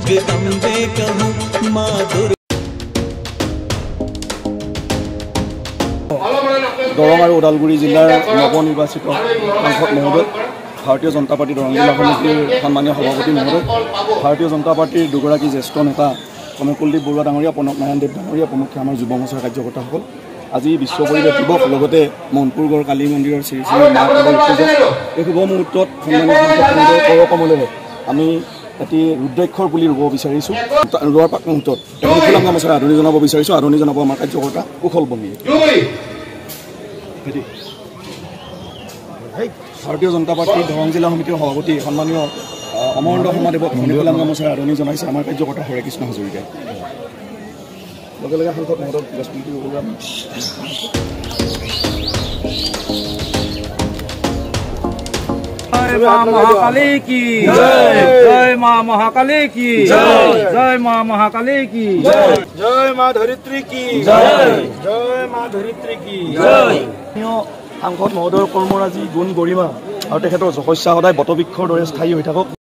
जगदम्बे कहूँ माँ दुर्गा। দৰং আৰু ওদালগুৰি জিলাৰ নৱনিৰ্বাচিত সাংসদ মহোদয়, ভাৰতীয় জনতা পাৰ্টি দৰং জিলা সমিতিৰ সন্মানীয় সভাপতি মহোদয়, ভাৰতীয় জনতা পাৰ্টিৰ দুগৰাকী জ্যেষ্ঠ নেতা ক্ৰমে কুলদীপ বৰুৱা ডাঙৰীয়া, প্ৰণৱ নাৰায়ণ দেৱ ডাঙৰীয়া প্ৰমুখ্যে আমাৰ যুৱ মৰ্চাৰ কাৰ্যকৰ্তাসকল, আজি বিশ্ব পৰিৱেশ দিৱস, লগতে মনপুৰগড় কালী মন্দিৰৰ শ্ৰী শ্ৰী মা এই শুভ মুহূৰ্তত সন্মানীয় সাংসদ মহোদয় কৰকমলেৰে আমি এটি ৰুদ্ৰাক্ষৰ পুলি ৰুব বিচাৰিছোঁ। ৰোৱাৰ পাক মুহূৰ্তত এখন ফুলাম গামোচাৰে আদৰণি জনাব বিচাৰিছোঁ। আদৰণি জনাব আমাৰ কাৰ্যকৰ্তা কুশল বংগী। ভাৰতীয় জনতা পাৰ্টিৰ দৰং জিলা সমিতিৰ সভাপতি সন্মানীয় অমৰেন্দ্ৰ শৰ্মাদেৱক ফুলাম গামোচাৰে আদৰণি জনাইছে আমাৰ কাৰ্যকৰ্তা হৰে কৃষ্ণ হাজৰিকাই। লগে লগে সাংসদ মহোদয়ক গছপুলিটো ৰুবলৈ जय मां महाकाली की जय, जय मां महाकाली की जय, जय मां महाकाली की जय, जय मां धरित्री की जय, जय मां धरित्री की जय। সাংসদ মহোদয়ৰ কৰ্মৰাজি গুণ গৰিমা আৰু তেখেতৰ যশস্যা সদায় বটবৃক্ষৰ দৰে স্থায়ী হৈ থাকক।